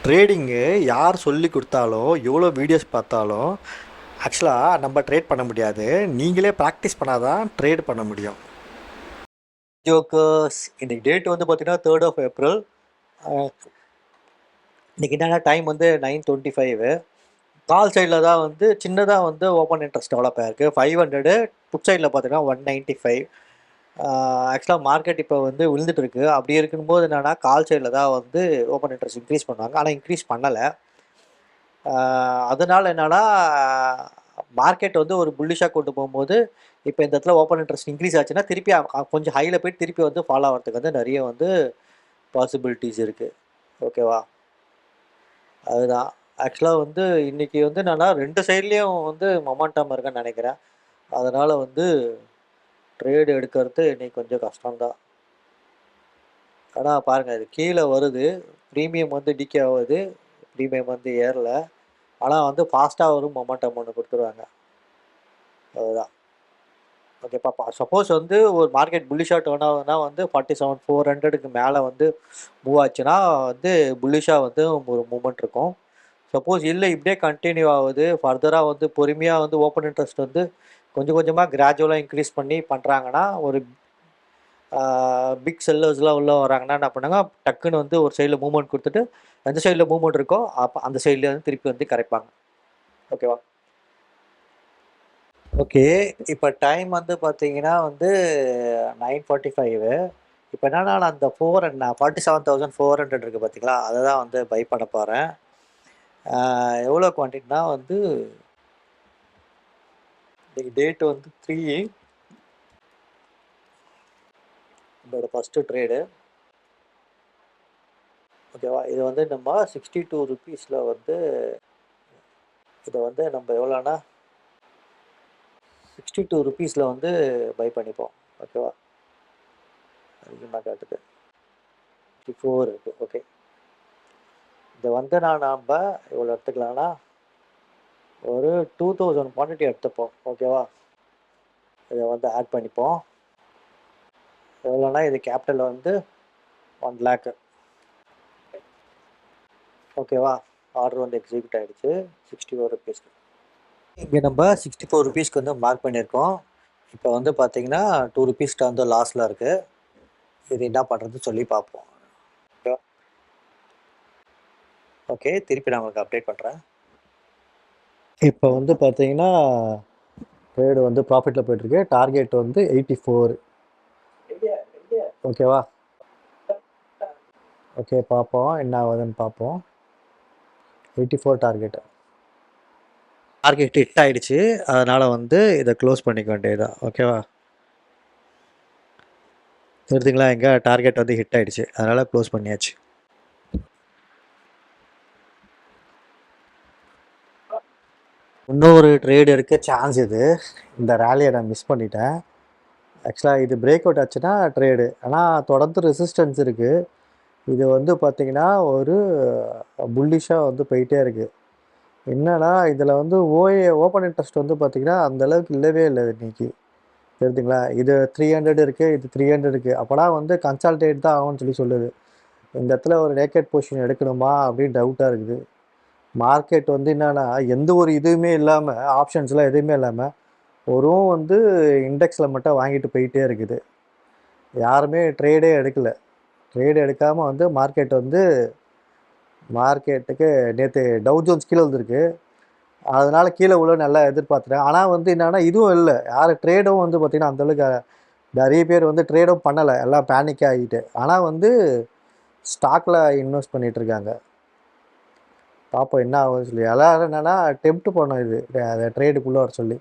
Trading யார் சொல்லி கொடுத்தாலும் எவ்வளோ வீடியோஸ் பார்த்தாலும் ஆக்சுவலாக நம்ம ட்ரேட் பண்ண முடியாது. நீங்களே ப்ராக்டிஸ் பண்ணால் தான் ட்ரேட் பண்ண முடியும். ஜோக்கர்ஸ், இன்றைக்கி டேட் வந்து பார்த்தீங்கன்னா 3rd of April. இன்றைக்கி என்னென்னா டைம் வந்து 9:25. கால் சைடில் தான் வந்து சின்னதாக வந்து ஓப்பன் இன்ட்ரெஸ்ட் டெவலப் ஆகிருக்கு. 500. புட் சைடில் பார்த்தீங்கன்னா 195. ஆக்சுவலாக மார்க்கெட் இப்போ வந்து விழுந்துட்டு இருக்கு. அப்படி இருக்கும்போது என்னென்னா கால் சைடில் தான் வந்து ஓப்பன் இன்ட்ரெஸ்ட் இன்க்ரீஸ் பண்ணுவாங்க. ஆனால் இன்க்ரீஸ் பண்ணலை. அதனால் என்னென்னா மார்க்கெட் வந்து ஒரு புல்லிஷாக கொண்டு போகும்போது இப்போ இந்த இடத்துல ஓப்பன் இன்ட்ரெஸ்ட் இன்க்ரீஸ் ஆச்சுன்னா திருப்பி கொஞ்சம் ஹையில் போய்ட்டு திருப்பி வந்து ஃபாலோ ஆகிறதுக்கு வந்து நிறைய வந்து பாசிபிலிட்டிஸ் இருக்குது. ஓகேவா? அதுதான் ஆக்சுவலாக வந்து இன்றைக்கி வந்து என்னென்னா 2 சைட்லேயும் வந்து மொமெண்டம் இருக்குன்னு நினைக்கிறேன். அதனால் வந்து ட்ரேடு எடுக்கிறது இன்றைக்கி கொஞ்சம் கஷ்டம்தான். ஆனால் பாருங்கள், இது கீழே வருது, ப்ரீமியம் வந்து டிகே ஆகுது, ப்ரீமியம் வந்து ஏறலை. ஆனால் வந்து ஃபாஸ்ட்டாக ஒரு மொமெண்டம் ஒன்று கொடுத்துருவாங்க. அதுதான் ஓகேப்பா. சப்போஸ் வந்து ஒரு மார்க்கெட் புல்லிஷாக டர்ன் ஆகுதுன்னா வந்து 47,400க்கு மேலே வந்து மூவ் ஆச்சுன்னா வந்து புல்லிஷாக வந்து ஒரு மூமெண்ட் இருக்கும். சப்போஸ் இல்லை இப்படியே கண்டினியூ ஆகுது, ஃபர்தராக வந்து பொறுமையாக வந்து ஓப்பன் இன்ட்ரெஸ்ட் வந்து கொஞ்சம் கொஞ்சமாக கிராஜுவலாக இன்க்ரீஸ் பண்ணி பண்ணுறாங்கன்னா, ஒரு பிக் செல்லர்ஸ்லாம் உள்ளே வராங்கன்னா என்ன பண்ணுங்க, டக்குன்னு வந்து ஒரு சைடில் மூவ்மெண்ட் கொடுத்துட்டு எந்த சைடில் மூவ்மெண்ட் இருக்கோ அப்போ அந்த சைட்லேயே வந்து திருப்பி வந்து கரைப்பாங்க. ஓகேவா? ஓகே, இப்போ டைம் வந்து பார்த்தீங்கன்னா வந்து 9:45. இப்போ என்னன்னா நான் அந்த 47,400 இருக்குது பார்த்தீங்களா, அதை தான் வந்து பை பண்ண போகிறேன். எவ்வளோ குவான்டிட்டினா வந்து இன்னைக்கு டேட் வந்து 3. இதோட ஃபஸ்ட்டு ட்ரேடு. ஓகேவா? இது வந்து நம்ம 62 ருபீஸில் வந்து இதை வந்து நம்ம எவ்வளோனா 62 ருபீஸில் வந்து பை பண்ணிப்போம். ஓகேவா? அதிகமாக காட்டுது 54 இருக்குது. ஓகே, இதை வந்து நாம் இவ்வளோ எடுத்துக்கலாம்னா ஒரு 2000 குவான்டிட்டி எடுத்துப்போம். ஓகேவா? இதை வந்து ஆட் பண்ணிப்போம். எவ்வளோனா இது கேபிட்டல் வந்து 1 lakh. ஓகேவா? ஆர்டர் வந்து எக்ஸிக்யூட் ஆகிடுச்சு 64 ருபீஸ்க்கு. இங்கே நம்ம 64 ருபீஸ்க்கு வந்து மார்க் பண்ணியிருக்கோம். இப்போ வந்து பார்த்தீங்கன்னா 2 ருபீஸ்க்கு வந்து லாஸில் இருக்குது. இது என்ன பண்ணுறது சொல்லி பார்ப்போம். ஓகே, திருப்பி நான் உங்களுக்கு அப்டேட் பண்ணுறேன். இப்போ வந்து பார்த்தீங்கன்னா ட்ரேடு வந்து ப்ராஃபிட்டில் போயிட்டுருக்கு. டார்கெட் வந்து 84. ஓகேவா? ஓகே, பார்ப்போம் என்ன ஆகுதுன்னு பார்ப்போம். 84 டார்கெட்டு ஹிட் ஆகிடுச்சு. அதனால் வந்து இதை க்ளோஸ் பண்ணிக்க வேண்டியதுதான். ஓகேவா? தெரிஞ்சுங்களா, எங்கள் டார்கெட் வந்து ஹிட் ஆகிடுச்சு, அதனால் க்ளோஸ் பண்ணியாச்சு. இன்னொரு ட்ரேடு எடுக்க சான்ஸ் இது. இந்த ரேலியை நான் மிஸ் பண்ணிட்டேன். ஆக்சுவலாக இது பிரேக் அவுட் ஆச்சுன்னா ட்ரேடு, ஆனால் தொடர்ந்து ரெசிஸ்டன்ஸ் இருக்குது. இது வந்து பார்த்திங்கன்னா ஒரு புல்லிஷாக வந்து போயிட்டே இருக்குது. என்னன்னா இதில் வந்து ஓப்பன் இன்ட்ரெஸ்ட் வந்து பார்த்திங்கன்னா அந்தளவுக்கு இல்லவே இல்லை இன்றைக்கி. தெரிஞ்சுங்களா? இது 300 இருக்குது, இது 300 இருக்குது. அப்போனா வந்து கன்சால்டேட் தான் ஆகும்னு சொல்லுது. இந்த இடத்துல ஒரு நேக்கட் பொசிஷன் எடுக்கணுமா அப்படின்னு டவுட்டாக இருக்குது. மார்க்கெட் வந்து என்னென்னா எந்த ஒரு இதுவுமே இல்லாமல், ஆப்ஷன்ஸ்லாம் எதுவுமே இல்லாமல் ஒரு வந்து இண்டெக்ஸில் மட்டும் வாங்கிட்டு போயிட்டே இருக்குது. யாருமே ட்ரேடே எடுக்கலை. ட்ரேடு எடுக்காமல் வந்து மார்க்கெட்டுக்கு நேற்று டவ் ஜோன்ஸ் கீழே வந்துருக்கு. அதனால் கீழே உள்ள நல்லா எதிர்பார்த்துட்டேன். ஆனால் வந்து என்னென்னா இதுவும் இல்லை, யார் ட்ரேடும் வந்து பார்த்திங்கன்னா அந்தளவுக்கு நிறைய பேர் வந்து ட்ரேடும் பண்ணலை, எல்லாம் பேனிக் ஆகிட்டு. ஆனால் வந்து ஸ்டாக்கில் இன்வெஸ்ட் பண்ணிகிட்ருக்காங்க. பார்ப்போம் என்ன ஆகுதுன்னு சொல்லி. எல்லாரும் என்னென்னா டெம்ப்ட் பண்ணோம் இது அதை ட்ரேடுக்குள்ளே வர சொல்லி.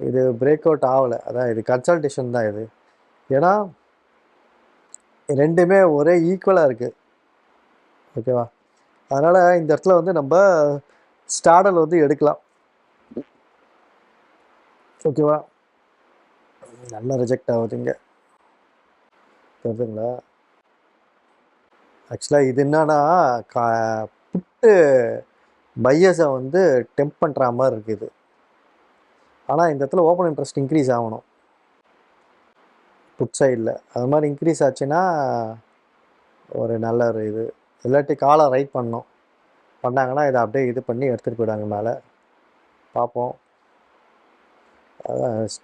இது பிரேக் அவுட் ஆகலை. அதான் இது கன்சல்டேஷன் தான் இது. ஏன்னா ரெண்டுமே ஒரே ஈக்குவலாக இருக்குது. ஓகேவா? அதனால் இந்த இடத்துல வந்து நம்ம ஸ்டாடல் வந்து எடுக்கலாம். ஓகேவா? நல்லா ரிஜெக்ட் ஆகுதுங்க, தெரியுதுங்களா? ஆக்சுவலாக இது என்னன்னா புட்டு பையர்ஸை வந்து டெம்ப் பண்ணுற மாதிரி இருக்குது. ஆனால் இந்த இடத்துல ஓப்பன் இன்ட்ரெஸ்ட் இன்க்ரீஸ் ஆகணும் புட் சைடில். அது மாதிரி இன்க்ரீஸ் ஆச்சுன்னா ஒரு நல்ல ஒரு இது. இல்லாட்டி காலை ரைட் பண்ணணும். பண்ணாங்கன்னா இதை அப்படியே இது பண்ணி எடுத்துகிட்டு போயிடுவாங்க மேலே. பார்ப்போம்.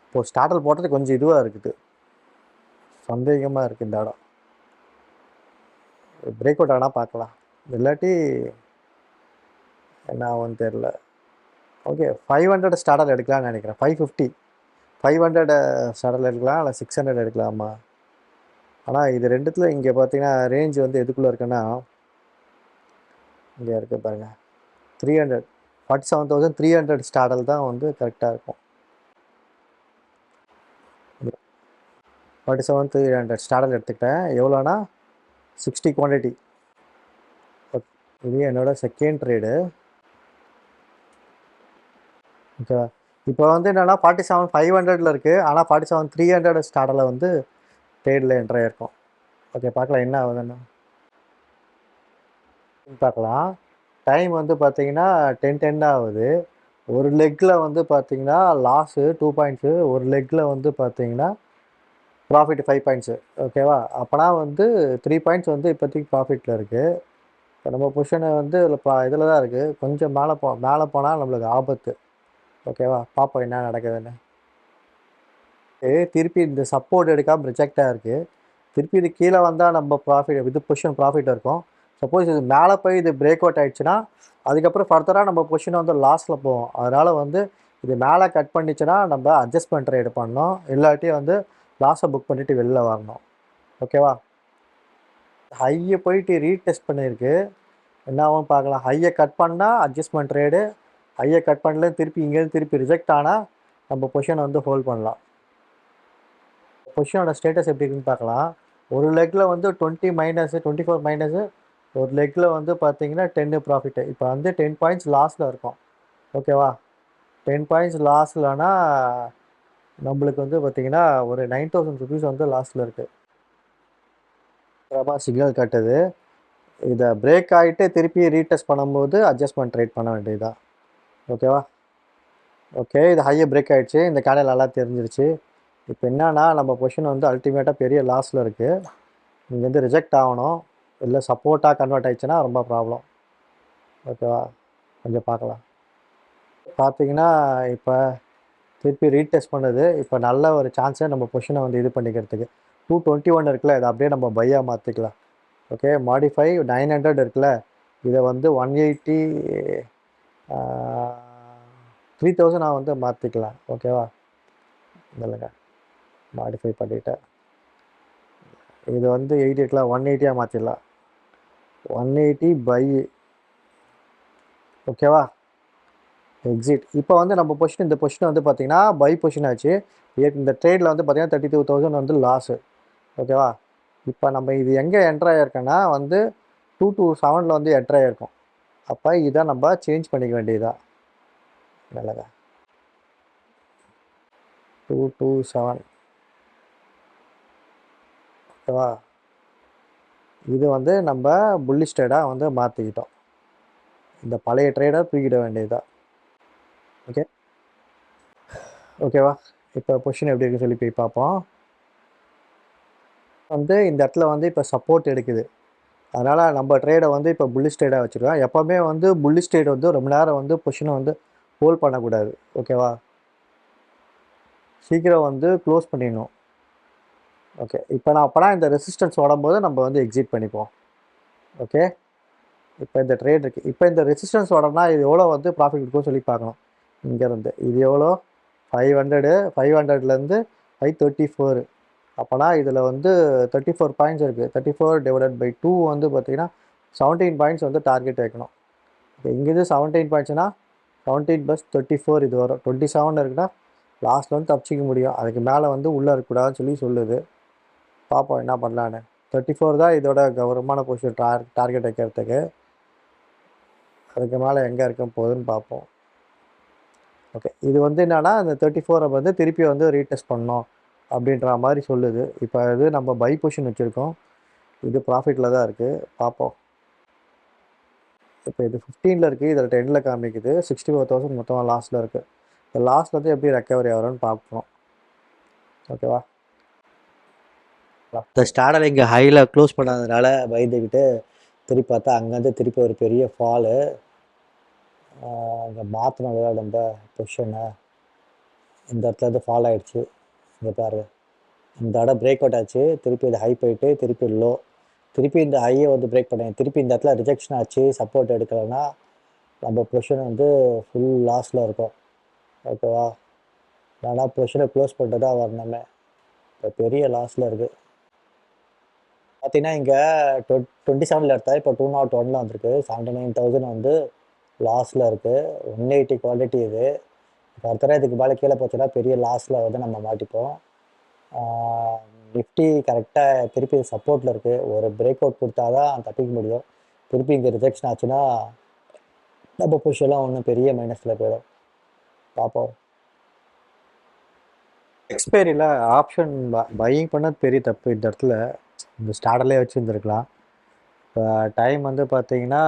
இப்போ ஸ்டார்டர் போட்டது கொஞ்சம் இதுவாக இருக்குது, சந்தேகமாக இருக்குது இந்த இடம். பிரேக் அவுட் ஆனால் பார்க்கலாம், இல்லாட்டி என்ன ஆகும்னு தெரில. ஓகே, 500 ஸ்டார்டர் எடுக்கலாம்னு நினைக்கிறேன். 550 500 ஸ்டார்டர் எடுக்கலாம், இல்லை 600 எடுக்கலாமா? ஆனால் இது ரெண்டுத்தில் இங்கே பார்த்தீங்கன்னா ரேஞ்ச் வந்து எதுக்குள்ளே இருக்குன்னா, இங்கே இருக்க பாருங்கள், 300 47,300 ஸ்டார்டர் தான் வந்து கரெக்டாக இருக்கும். 47,300 ஸ்டார்டர் எடுத்துக்கிட்டேன். எவ்வளோனா 60 குவான்டிட்டி. இது என்னோட செகண்ட் ட்ரேடு. ஓகேவா? இப்போ வந்து என்னென்னா 47,500 இருக்குது, ஆனால் 47,300 ஸ்டார்டரில் வந்து ட்ரேடில் என்ட்ரி ஆகிருக்கும். ஓகே, பார்க்கலாம் என்ன ஆகுதுன்னு பார்க்கலாம். டைம் வந்து பார்த்தீங்கன்னா 10:10 ஆகுது. ஒரு லெக்கில் வந்து பார்த்தீங்கன்னா லாஸு 2 பாயிண்ட்ஸு, ஒரு லெக்கில் வந்து பார்த்தீங்கன்னா ப்ராஃபிட் 5 பாயிண்ட்ஸு. ஓகேவா? அப்போனா வந்து 3 பாயிண்ட்ஸ் வந்து இப்போதைக்கு ப்ராஃபிட்டில் இருக்குது. இப்போ நம்ம பொசிஷனை வந்து இதில் தான் இருக்குது. கொஞ்சம் மேலே போனால் நம்மளுக்கு ஆபத்து. ஓகேவா? பார்ப்போம் என்ன நடக்குதுன்னு. திருப்பி இந்த சப்போர்ட் எடுக்காமல் ரிஜெக்டாக இருக்குது. திருப்பி இது கீழே வந்தால் நம்ம ப்ராஃபிட், இது பொசிஷன் ப்ராஃபிட் இருக்கும். சப்போஸ் இது மேலே போய் இது பிரேக் அவுட் ஆகிடுச்சுன்னா அதுக்கப்புறம் ஃபர்தராக நம்ம பொசிஷனை வந்து லாஸில் போவோம். அதனால் வந்து இது மேலே கட் பண்ணிச்சுன்னா நம்ம அட்ஜஸ்ட்மெண்ட் ட்ரேட் பண்ணணும், இல்லாட்டி வந்து லாஸை புக் பண்ணிவிட்டு வெளில வரணும். ஓகேவா? ஹையை போயிட்டு ரீடெஸ்ட் பண்ணியிருக்கு, என்ன ஆகும் பார்க்கலாம். ஹையை கட் பண்ணால் அட்ஜஸ்ட்மெண்ட் ட்ரேடு, ஹையை கட் பண்ணல திருப்பி இங்கேருந்து திருப்பி ரிஜெக்ட் ஆனால் நம்ம பொசிஷனை வந்து ஹோல்ட் பண்ணலாம். பொசிஷனோட ஸ்டேட்டஸ் எப்படி இருக்குன்னு பார்க்கலாம். ஒரு லெக்கில் வந்து 20 மைனஸு, 24 மைனஸு, ஒரு லெக்கில் வந்து பார்த்தீங்கன்னா 10 ப்ராஃபிட்டு. இப்போ வந்து 10 பாயிண்ட்ஸ் லாஸில் இருக்கும். ஓகேவா? 10 பாயிண்ட்ஸ் லாஸ்லனா நம்மளுக்கு வந்து பார்த்தீங்கன்னா ஒரு 9,000 ருபீஸ் வந்து லாஸில் இருக்குது. சிக்னல் கட்டுது. இதை பிரேக் ஆகிட்டு திருப்பி ரீடெஸ்ட் பண்ணும்போது அட்ஜஸ்ட்மெண்ட் ட்ரேட் பண்ண வேண்டியதுதான். ஓகேவா? ஓகே, இது ஹையை பிரேக் ஆகிடுச்சு, இந்த கேண்டில் நல்லா தெரிஞ்சிருச்சு. இப்போ என்னன்னா நம்ம பொசிஷன் வந்து அல்டிமேட்டாக பெரிய லாஸில் இருக்குது. இங்கேருந்து ரிஜெக்ட் ஆகணும், இல்லை சப்போர்ட்டாக கன்வெர்ட் ஆகிடுச்சுன்னா ரொம்ப ப்ராப்ளம். ஓகேவா? கொஞ்சம் பார்க்கலாம். பார்த்தீங்கன்னா இப்போ திருப்பி ரீடெஸ்ட் பண்ணுது. இப்போ நல்ல ஒரு சான்ஸை நம்ம பொசிஷனை வந்து இது பண்ணிக்கிறதுக்கு. 221 இருக்குல்ல, இதை அப்படியே நம்ம பையாக மாற்றிக்கலாம். ஓகே, மாடிஃபை 900 இருக்குல்ல, இதை வந்து 180 3,000 நான் வந்து மாற்றிக்கலாம். ஓகேவா? இல்லைங்க, மாடிஃபை பண்ணிவிட்டேன். இது வந்து 80 இருக்கலாம், 180 மாற்றிடலாம். 180 பை. ஓகேவா? எக்ஸிட். இப்போ வந்து நம்ம பொசிஷன், இந்த பொசிஷன் வந்து பார்த்தீங்கன்னா பை பொசிஷன் ஆச்சு. இந்த ட்ரேடில் வந்து பார்த்தீங்கன்னா 32,000 வந்து லாஸு. ஓகேவா? இப்போ நம்ம இது எங்கே என்ட்ரு ஆகிருக்கோன்னா வந்து 227 வந்து என்ட்ரு ஆகிருக்கோம். அப்போ இதை நம்ம சேஞ்ச் பண்ணிக்க வேண்டியதுதான். நல்லதா? 227. ஓகேவா? இது வந்து நம்ம புல்லிஷ் ட்ரேடாக வந்து மாற்றிக்கிட்டோம். இந்த பழைய ட்ரேடை தூக்கிட வேண்டியதுதான். ஓகேவா? இப்போ பொசிஷன் எப்படி இருக்குன்னு சொல்லி போய் பார்ப்போம். வந்து இந்த இடத்துல வந்து இப்போ சப்போர்ட் எடுக்குது, அதனால் நம்ம ட்ரேடை வந்து இப்போ புல்லிஷ் ட்ரேடாக வச்சுருக்கோம். எப்போவுமே வந்து புல்லிஷ் ட்ரேட் வந்து ரொம்ப நேரம் வந்து பொசிஷனை வந்து ஹோல்ட் பண்ணக்கூடாது. ஓகேவா? சீக்கிரம் வந்து க்ளோஸ் பண்ணிடணும். ஓகே, இப்போ நான் அப்போனா இந்த ரெசிஸ்டன்ஸ் உடம்போது நம்ம வந்து எக்ஸிட் பண்ணிப்போம். ஓகே, இப்போ இந்த ட்ரேட் இருக்குது. இப்போ இந்த ரெசிஸ்டன்ஸ் உடம்புனா இது எவ்வளோ வந்து ப்ராஃபிட் இருக்குன்னு சொல்லி பார்க்கணும். இங்கேருந்து இது எவ்வளோ 500, 500லேருந்து 534. அப்போனா இதில் வந்து 34 பாயிண்ட்ஸ் இருக்குது. 34 டிவைடட் பை 2 வந்து பார்த்திங்கன்னா 17 பாயிண்ட்ஸ் வந்து டார்கெட் வைக்கணும். இப்போ இங்கேருந்து 17 பாயிண்ட்ஸ்னால் 17 + 34 இது வரும். 27 இருக்குன்னா லாஸ்ட்டில் வந்து தப்பிச்சிக்க முடியும். அதுக்கு மேலே வந்து உள்ளே இருக்கக்கூடாதுன்னு சொல்லி சொல்லுது. பார்ப்போம் என்ன பண்ணலான்னு. 34 தான் இதோட கௌரவமான பொசிஷன் டார்கெட் வைக்கிறதுக்கு. அதுக்கு மேலே எங்கே இருக்க போகுதுன்னு பார்ப்போம். ஓகே, இது வந்து என்னென்னா இந்த 34 வந்து திருப்பி வந்து ரீடெஸ்ட் பண்ணோம் அப்படின்ற மாதிரி சொல்லுது. இப்போ இது நம்ம பை பொசிஷன் வச்சுருக்கோம், இது ப்ராஃபிட்டில் தான் இருக்குது. பார்ப்போம். இப்போ இது 15ல் இருக்குது, இதில் 10ல் காமிக்குது. 64,000 மொத்தமாக லாஸில் இருக்குது. இந்த லாஸ்ட்டில் வந்து எப்படி ரெக்கவரி ஆகிறோன்னு பார்ப்போம். ஓகேவா? இந்த ஸ்டார்டர் இங்கே ஹையில் க்ளோஸ் பண்ணாததுனால பயந்துக்கிட்டு திருப்பி பார்த்தா அங்கேருந்து திருப்பி ஒரு பெரிய ஃபாலு. அங்கே மாற்றணும் நம்ம பொசிஷனை. இந்த இடத்துல இருந்து ஃபால் ஆகிடுச்சு. இங்கே பாரு, இந்த இடம் பிரேக் அவுட் ஆச்சு. திருப்பி இது ஹை போயிட்டு திருப்பி லோ. திருப்பி இந்த ஹையை வந்து பிரேக் பண்ணேன். திருப்பி இந்த இடத்துல ரிஜெக்ஷன் ஆச்சு. சப்போர்ட் எடுக்கலைன்னா நம்ம பொசிஷன் வந்து ஃபுல் லாஸில் இருக்கும். ஓகேவா? ஆனால் பொசிஷனை க்ளோஸ் பண்ணிட்டு தான் வரணுமே. இப்போ பெரிய லாஸில் இருக்குது. பார்த்தீங்கன்னா இங்கே 27 எடுத்தா இப்போ 201 வந்திருக்கு. 79,000 வந்து லாஸில் இருக்குது. 180 குவாலிட்டி இது. ஃபர்தராக இதுக்கு மேலே கீழே போச்சுன்னா பெரிய லாஸில் வந்து நம்ம மாட்டிப்போம். நிஃப்டி கரெக்டாக திருப்பி சப்போர்ட்டில் இருக்குது. ஒரு பிரேக் அவுட் கொடுத்தா தான் தப்பிக்க முடியும். திருப்பி இங்கே ரிஜெக்ஷன் ஆச்சுன்னா நம்ம பொசிஷன்லாம் ஒன்றும் பெரிய மைனஸில் போயிடும். பார்ப்போம். எக்ஸ்பைரியில் ஆப்ஷன் பையிங் பண்ணது பெரிய தப்பு. இந்த இடத்துல இந்த ஸ்டார்டர்லேயே வச்சுருந்துருக்கலாம். இப்போ டைம் வந்து பார்த்தீங்கன்னா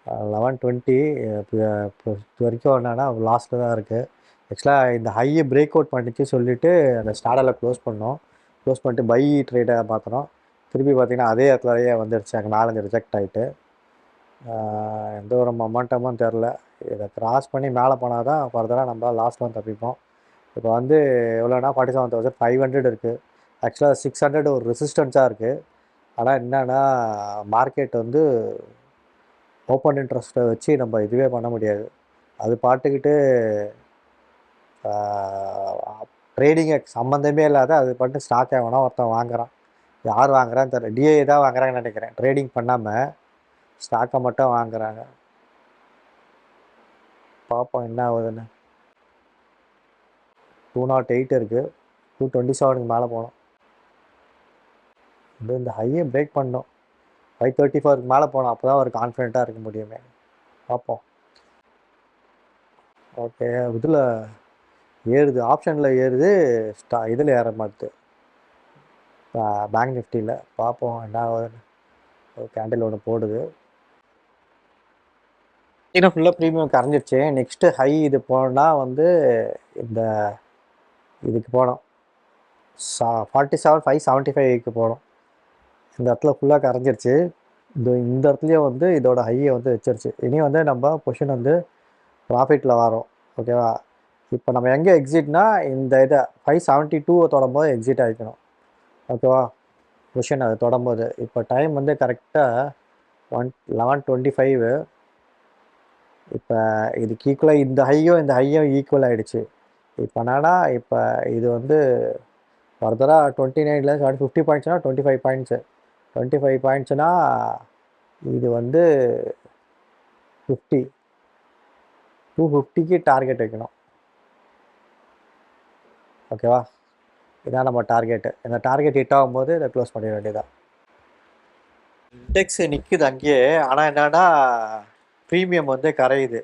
11:20. இப்போ இது வரைக்கும் என்னன்னா லாஸ்ட்டில் தான் இருக்குது. ஆக்சுவலாக இந்த ஹையை பிரேக் அவுட் பண்ணிச்சு சொல்லிவிட்டு அந்த ஸ்டார்டரில் க்ளோஸ் பண்ணோம். க்ளோஸ் பண்ணிட்டு பை ட்ரேடை மாற்றினோம். திருப்பி பார்த்தீங்கன்னா அதே இடத்துலயே வந்துடுச்சு. அங்கே 4 ரிஜெக்ட் ஆகிட்டு எந்த ஒரு மொமெண்டமும் தெரில. இதை கிராஸ் பண்ணி மேலே போனால் தான் ஃபர்தராக நம்ம லாஸ்ட் வந்து தப்பிப்போம். இப்போ வந்து எவ்வளோனா 47,500 இருக்குது. ஆக்சுவலாக 600 ஒரு ரெசிஸ்டன்ஸாக இருக்குது. ஆனால் என்னன்னா மார்க்கெட் வந்து ஓப்பன் இன்ட்ரெஸ்ட்டை வச்சு நம்ம இதுவே பண்ண முடியாது. அது பாட்டுக்கிட்டு ட்ரேடிங்கை சம்மந்தமே இல்லாத அது பாட்டு ஸ்டாக் வேணா ஒருத்தன் வாங்குறான். யார் வாங்குறான்னு தெரியல. டிஐ தான் வாங்குறாங்கன்னு நினைக்கிறேன். ட்ரேடிங் பண்ணாமல் ஸ்டாக்கை மட்டும் வாங்குறாங்க. பார்ப்போம் என்ன ஆகுதுன்னு. 208 இருக்குது. 227க்கு மேலே போகணும். இந்த ஹையை பிரேக் பண்ணோம். 534க்கு மேலே போனோம். அப்போ தான் ஒரு கான்ஃபிடென்ட்டாக இருக்க முடியுமே. பார்ப்போம். ஓகே, இதில் ஏறுது, ஆப்ஷனில் ஏறுது. இதில் ஏற மாட்டுது பேங்க் நிஃப்டியில். பார்ப்போம் என்ன ஆகுதுன்னு. ஒரு கேண்டில் ஒன்று போடுது. இன்னும் ஃபுல்லாக ப்ரீமியம் கரைஞ்சிருச்சு. நெக்ஸ்ட்டு ஹை இது போனால் வந்து இந்த இதுக்கு போனோம். 47,575க்கு போனோம். இந்த இடத்துல ஃபுல்லாக கரைஞ்சிருச்சு. இந்த இடத்துலையும் வந்து இதோட ஹையை வந்து வச்சிருச்சு. இனி வந்து நம்ம பொசிஷன் வந்து ப்ராஃபிட்டில் வரோம். ஓகேவா? இப்போ நம்ம எங்கே எக்ஸிட்னா இந்த இதை 572 தொடரும்போது எக்ஸிட் ஆகிக்கணும். ஓகேவா? பொசிஷன் அதை தொடரும்போது. இப்போ டைம் வந்து கரெக்டாக 11:25. இப்போ இதுக்கு ஈக்குவலாக இந்த ஹையும் ஈக்குவல் ஆகிடுச்சு. இப்போ என்னன்னா இப்போ இது வந்து ஃபர்தராக 29ல் 50 பாயிண்ட்ஸ்னால் 25 பாயிண்ட்ஸு. 25 பாயிண்ட்ஸ்னா இது வந்து 250க்கு டார்கெட் வைக்கணும். ஓகேவா? இதான் நம்ம டார்கெட்டு. இந்த டார்கெட் ஹிட் ஆகும்போது இதை க்ளோஸ் பண்ணிட வேண்டியதான். இண்டெக்ஸ் நிற்குது அங்கேயே. ஆனால் என்னன்னா ப்ரீமியம் வந்து கரையுது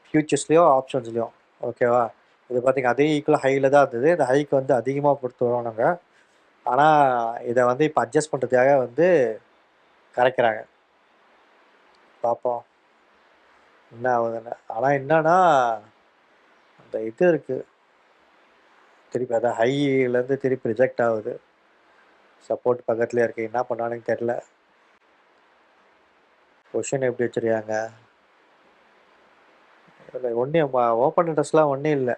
ஃபியூச்சர்ஸ்லேயும் ஆப்ஷன்ஸ்லேயும். ஓகேவா? இது பார்த்திங்க அதே ஈக்குவலாக ஹையில் தான் இருந்தது. இந்த ஹைக்கு வந்து அதிகமாக கொடுத்து வரோம் நாங்கள். ஆனால் இதை வந்து இப்போ அட்ஜஸ்ட் பண்ணுறதுக்காக வந்து கரைக்கிறாங்க. பார்ப்போம் என்ன ஆகுதுன்னு. ஆனால் என்னன்னா அந்த இது இருக்குது, திருப்பி அதான் ஹையிலேருந்து திருப்பி ரிஜெக்ட் ஆகுது. சப்போர்ட் பக்கத்துலேயே இருக்குது. என்ன பண்ணானுன்னு தெரில. பொசிஷன் எப்படி வச்சுருக்காங்க இல்லை ஒன்றும் ஓப்பன் இன்ட்ரெஸ்ட்லாம் ஒன்றும் இல்லை.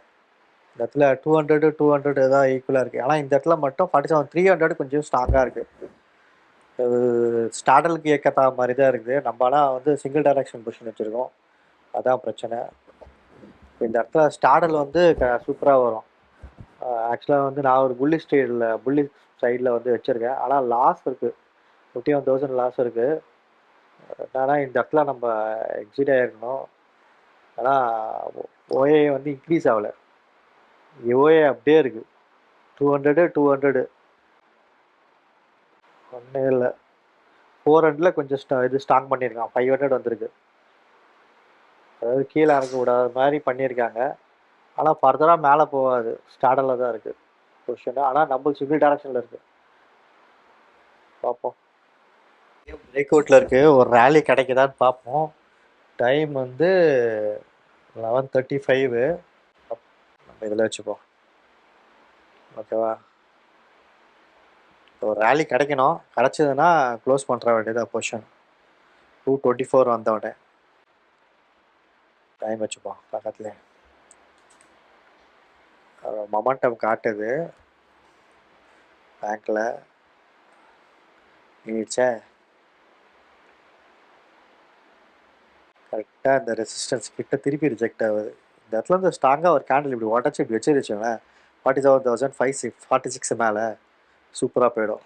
இந்த இடத்துல 200 தான் ஈக்குவலாக இருக்குது. ஆனால் இந்த இடத்துல மட்டும் 47,300 கொஞ்சம் ஸ்ட்ராங்காக இருக்குது. ஸ்டார்டலுக்கு ஏற்கத்தா மாதிரி தான் இருக்குது. நம்ம ஆனால் வந்து சிங்கிள் டைரக்ஷன் பொசிஷன் வச்சுருக்கோம். அதான் பிரச்சனை. இந்த இடத்துல ஸ்டார்டல் வந்து சூப்பராக வரும். ஆக்சுவலாக வந்து நான் ஒரு புள்ளி சைடில் வந்து வச்சுருக்கேன். ஆனால் லாஸ் இருக்குது, 51,000 லாஸ் இருக்குது. என்னன்னா இந்த இடத்துல நம்ம எக்ஸிட் ஆகிருக்கணும். ஆனால் ஓஏ வந்து இன்க்ரீஸ் ஆகலை. ஓஏ அப்படியே இருக்குது 200 ஒன்றும் இல்லை. 400 கொஞ்சம் இது ஸ்ட்ராங் பண்ணியிருக்கான். 500 வந்திருக்கு. அதாவது கீழே இறங்கக்கூடாத மாதிரி பண்ணியிருக்காங்க. ஆனால் ஃபர்தராக மேலே போகாது. ஸ்டார்டரில் தான் இருக்குது பொசிஷன். ஆனால் நம்ம சிங்கிள் டைரக்ஷனில் இருக்குது. பார்ப்போம். பிரேக் அவுட்டில் இருக்குது. ஒரு ரேலி கிடைக்குதான்னு பார்ப்போம். டைம் வந்து 11:35. நம்ம இதில் வச்சுப்போம். ஓகேவா? ஒரு ரேலி கிடைக்கணும். கிடச்சிதுன்னா க்ளோஸ் பண்ணுற வேண்டியதாக பொசிஷன். 224 வந்தோடனே டைம் வச்சுப்போம் பக்கத்துலேயே. மொமெண்டம் காட்டுது பேங்க்கில் நீச்சே கரெக்டாக இந்த ரெசிஸ்டன்ஸ் கிட்ட திருப்பி ரிஜெக்ட் ஆகுது. இந்த இடத்துல இருந்து ஸ்ட்ராங்காக ஒரு கேண்டில் இப்படி உடச்சி இப்படி வச்சுருச்சுங்களேன் 47,546 மேலே சூப்பராக போயிடும்.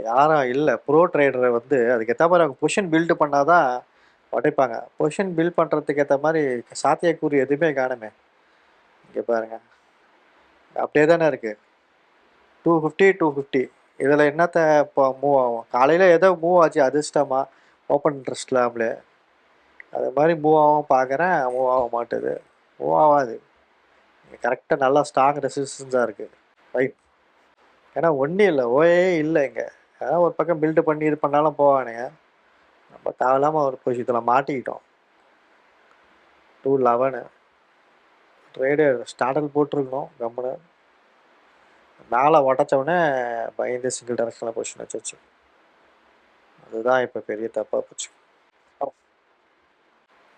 யாரும் இல்லை ப்ரோ ட்ரேடரை வந்து அதுக்கேற்ற மாதிரி அவங்க பொசிஷன் பில்டு பண்ணாதான் உடைப்பாங்க. பொசிஷன் பில்ட் பண்ணுறதுக்கு ஏற்ற மாதிரி சாத்தியக்கூறு எதுவுமே காணுமே. இங்கே பாருங்க அப்படியே தானே இருக்குது 250 இதில் என்னத்த இப்போ மூவ் ஆகும்? காலையில் ஏதோ மூவ் ஆச்சு அதிர்ஷ்டமா ஓப்பன் இன்ட்ரெஸ்ட் இல்லாமலே அது மாதிரி மூவ் ஆகும் பார்க்குறேன், மூவ் ஆக மாட்டுது. மூவ் ஆகாது. கரெக்டாக நல்லா ஸ்ட்ராங் ரெசிஸ்டன்ஸாக இருக்குது ரைட். ஏன்னா ஒன்றும் இல்லை ஓயே இல்லை இங்கே. ஏதாவது ஒரு பக்கம் பில்டு பண்ணி இது பண்ணாலும் போவானுங்க. நம்ம தேவையில்லாமல் ஒரு பொசிஷத்தில் மாட்டிக்கிட்டோம். 211 ட்ரேடு ஸ்டார்டல் போட்டிருக்கணும் கம்முன்னு. மேலே உடச்சவுடனே பயந்து சிங்கிள் டேரக்ஷனில் பொசிஷன் வச்சு அதுதான் இப்போ பெரிய தப்பாக போச்சு.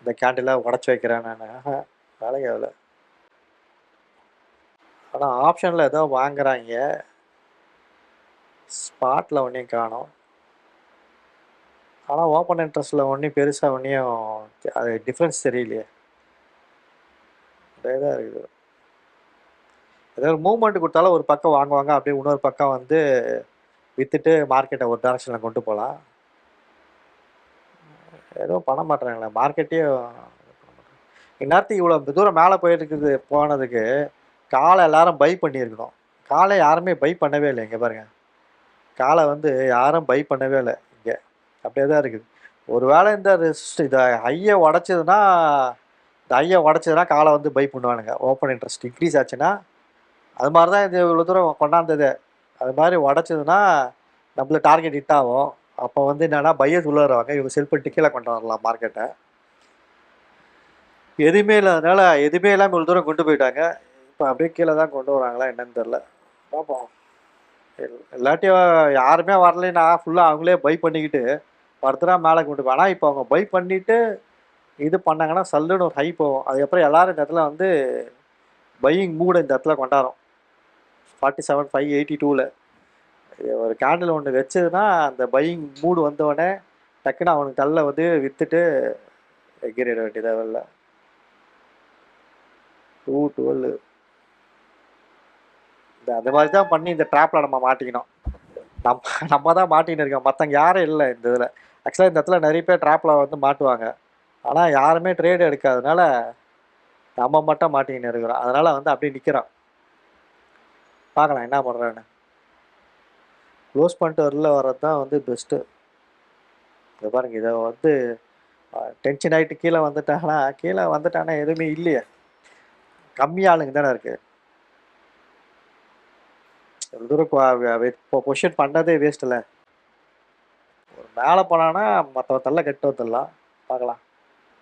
இந்த கேண்டிலை உடச்சி வைக்கிறேன் நான் வேலைக்கு ஆகலை. ஆனால் ஆப்ஷனில் ஏதோ வாங்குறாங்க ஸ்பாட்டில் ஒன்றையும் காணும். ஆனால் ஓப்பன் இன்ட்ரெஸ்ட்டில் ஒன்றும் பெருசாக ஒன்றையும் அது டிஃப்ரென்ஸ் தெரியலையே. அப்படியே தான் இருக்குது. ஏதாவது மூவ்மெண்ட் கொடுத்தாலும் ஒரு பக்கம் வாங்குவாங்க, அப்படியே இன்னொரு பக்கம் வந்து விற்றுட்டு மார்க்கெட்டை ஒரு டைரக்ஷனில் கொண்டு போகலாம். எதுவும் பண்ண மாட்டேறாங்களே மார்க்கெட்டே. இந்நேரத்துக்கு இவ்வளோ தூரம் மேலே போயிருக்குது போனதுக்கு காலை எல்லாரும் பை பண்ணியிருக்கணும். காலை யாருமே பை பண்ணவே இல்லை. இங்கே பாருங்கள் காலை வந்து யாரும் பை பண்ணவே இல்லை இங்கே. அப்படியே தான் இருக்குது. ஒரு வேளை இந்த இதை ஹையை உடச்சதுன்னா காலை வந்து பை பண்ணுவானுங்க. ஓப்பன் இன்ட்ரெஸ்ட் இன்க்ரீஸ் ஆச்சுன்னா அது மாதிரி தான் இது இவ்வளோ தூரம் கொண்டாந்தது. அது மாதிரி உடச்சதுன்னா நம்மளுக்கு டார்கெட் ஹிட் ஆகும். அப்போ வந்து என்னென்னா பையஸ் உள்ள வருவாங்க, இவங்க செல் பண்ணிட்டு கீழே கொண்டு வரலாம் மார்க்கெட்டை. எதுவுமே இல்லாதனால எதுவுமே இல்லாமல் இவ்வளோ தூரம் கொண்டு போயிட்டாங்க. இப்போ அப்படியே கீழே தான் கொண்டு வராங்களா என்னன்னு தெரில. பார்ப்போம். எல்லாத்தையும் யாருமே வரலைன்னா ஃபுல்லாக அவங்களே பை பண்ணிக்கிட்டு ஃபர்தராக மேலே கொண்டு போய். ஆனால் இப்போ அவங்க பை பண்ணிவிட்டு இது பண்ணாங்கன்னா சல்லுன்னு ஒரு ஹை போகும். அதுக்கப்புறம் எல்லோரும் இந்த இடத்துல வந்து பையிங் மூடு இந்த இடத்துல கொண்டாடும். 47,582 ஒரு கேண்டில் ஒன்று வச்சதுன்னா அந்த பையிங் மூடு வந்தோடனே டக்குன்னு அவனுக்கு தள்ள வந்து விற்றுட்டு எகிரிட வேண்டியதாக இல்லை. 212 அந்த மாதிரி தான் பண்ணி இந்த ட்ராப்பில் நம்ம மாட்டிக்கணும். நம்ம தான் மாட்டின்னு இருக்கோம், மற்றவங்க யாரும் இல்லை இந்த இதில். ஆக்சுவலாக இந்த இடத்துல நிறைய பேர் ட்ராப்பில் வந்து மாட்டுவாங்க, ஆனால் யாருமே ட்ரேடு எடுக்காதனால நம்ம மட்டும் மாட்டிக்கின்னு இருக்கிறோம். அதனால் வந்து அப்படியே நிற்கிறோம். பார்க்கலாம் என்ன பண்ணுறேன்னு. க்ளோஸ் பண்ணிட்டு வரல வர்றது தான் வந்து பெஸ்ட்டு. இதை பாருங்க, இதை வந்து டென்ஷன் ஆகிட்டு கீழே வந்துட்டாங்கன்னா எதுவுமே இல்லையே, கம்மி ஆளுங்க தானே இருக்குது. எவ்வளோ தூரம் இப்போ பொசிஷன் பண்ணதே வேஸ்ட் இல்லை. ஒரு மேலே போனான்னா மற்றவத்தெல்லாம் கெட்டு வந்துடலாம். பார்க்கலாம்.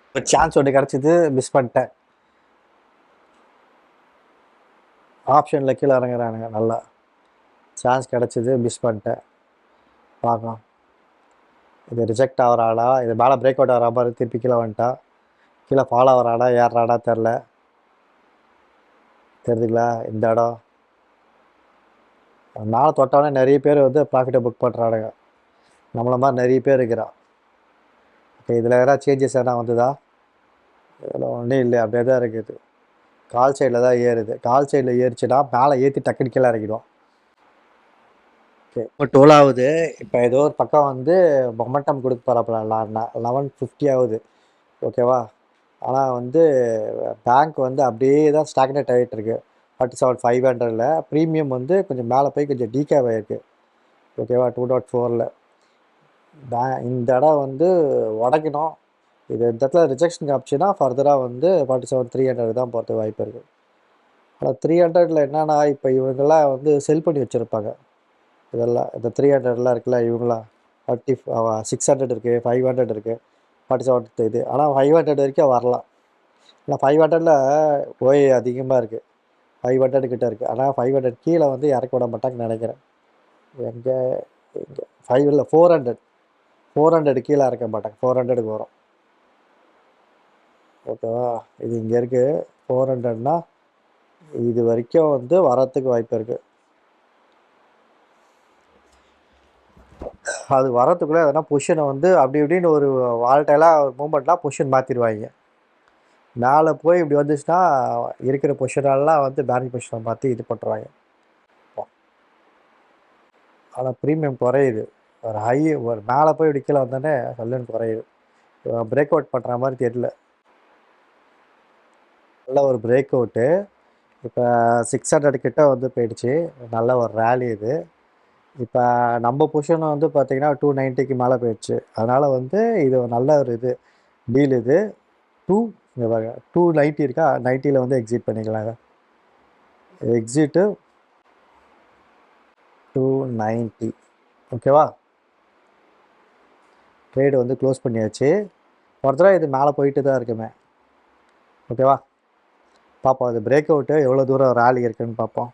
இப்போ சான்ஸ் ஒன்று கிடச்சிது, மிஸ் பண்ணிட்டேன். ஆப்ஷனில் கீழே இறங்குறானுங்க, நல்லா சான்ஸ் கிடச்சிது, மிஸ் பண்ணிட்டேன். பார்க்கலாம் இது ரிஜெக்ட் ஆகிறாடா, இது மேலே பிரேக் அவுட் ஆகிற மாதிரி திருப்பி கீழே வந்துட்டா, கீழே ஃபாலோ ஆகிறாடா ஏறாடா தெரில. தெரிஞ்சுங்களா இந்த இடம் மேலே தொட்டோடனே நிறைய பேர் வந்து ப்ராஃபிட்டை புக் பண்ணுறானுங்க. நம்மளை மாதிரி நிறைய பேர் இருக்கிறான். ஓகே, இதில் எதாவது சேஞ்சஸ் எதனா வந்துதா? இதில் ஒன்றும் இல்லை, அப்படியே தான் இருக்குது. கால் சைடில் தான் ஏறுது. கால் சைடில் ஏறிச்சுன்னா மேலே ஏற்றி டக்குனு கீழே இறக்கிடும். ஓகே, இப்போ 12 ஆகுது. இப்போ ஏதோ ஒரு பக்கம் வந்து மொமெண்டம் கொடுக்க போகிறப்பல 1150 ஆகுது. ஓகேவா? ஆனால் வந்து பேங்க் வந்து அப்படியே தான் ஸ்டாக்னேட் ஆகிட்டு இருக்கு. 47,500 ப்ரீமியம் வந்து கொஞ்சம் மேலே போய் கொஞ்சம் டீகேவ் ஆகிருக்கு. ஓகேவா? 2.4 இந்த இடம் வந்து உடைக்கணும். இது இந்த இடத்துல ரிஜெக்ஷன் காமிச்சுன்னா ஃபர்தராக வந்து 47,300 தான் போகிறதுக்கு வாய்ப்பு இருக்குது. ஆனால் 300 என்னென்னா இப்போ இவங்கெல்லாம் வந்து செல் பண்ணி வச்சுருப்பாங்க. இதெல்லாம் இந்த 300 இருக்குல்ல, இவங்களாம் 600 இருக்குது, 500 இருக்குது, 47 இது. ஆனால் 500 வரைக்கும் வரலாம். ஆனால் 500 ஓய் அதிகமாக இருக்குது, 500 கிட்ட இருக்குது. ஆனால் 500 கீழே வந்து இறக்க விட மாட்டாங்கன்னு நினைக்கிறேன். எங்கே 400 400 கீழே இருக்க மாட்டாங்க, 400க்கு வரும். ஓகேவா? இது இங்கே இருக்குது 400னா இது வரைக்கும் வந்து வரத்துக்கு வாய்ப்பு இருக்குது. அது வரத்துக்குள்ளே எதனா பொசிஷனை வந்து அப்படி இப்படின்னு ஒரு வால்டைலாக மூமெண்ட்லாம் பொசிஷன் மாற்றிடுவாங்க. மேலே போய் இப்படி வந்துச்சுன்னா இருக்கிற பொசிஷனெல்லாம் வந்து பேரிங் பொசிஷனை மாற்றி இது பண்ணுறாங்க. ஆனால் ப்ரீமியம் குறையுது. ஒரு மேலே போய் இப்படி கீழே வந்தோடனே சல்லுன்னு குறையுது. பிரேக் அவுட் பண்ணுற மாதிரி தெரியல. நல்ல ஒரு பிரேக் அவுட்டு. இப்போ 600 கிட்ட வந்து போயிடுச்சு. நல்ல ஒரு ரேலி இது. இப்போ நம்ம பொசிஷன் வந்து பார்த்திங்கன்னா 290க்கு மேலே போயிடுச்சு. அதனால் வந்து இது நல்ல ஒரு இது டீல். இது 290 இருக்கா, 90ல் வந்து எக்ஸிட் பண்ணிக்கலாங்க. எக்ஸிட்டு 290. ஓகேவா? ட்ரேடு வந்து க்ளோஸ் பண்ணியாச்சு. ஒருத்தர இது மேலே போயிட்டு தான் இருக்குமே. ஓகேவா? பார்ப்போம் அது பிரேக் அவுட்டு எவ்வளோ தூரம் ரேலி இருக்குதுன்னு பார்ப்போம்.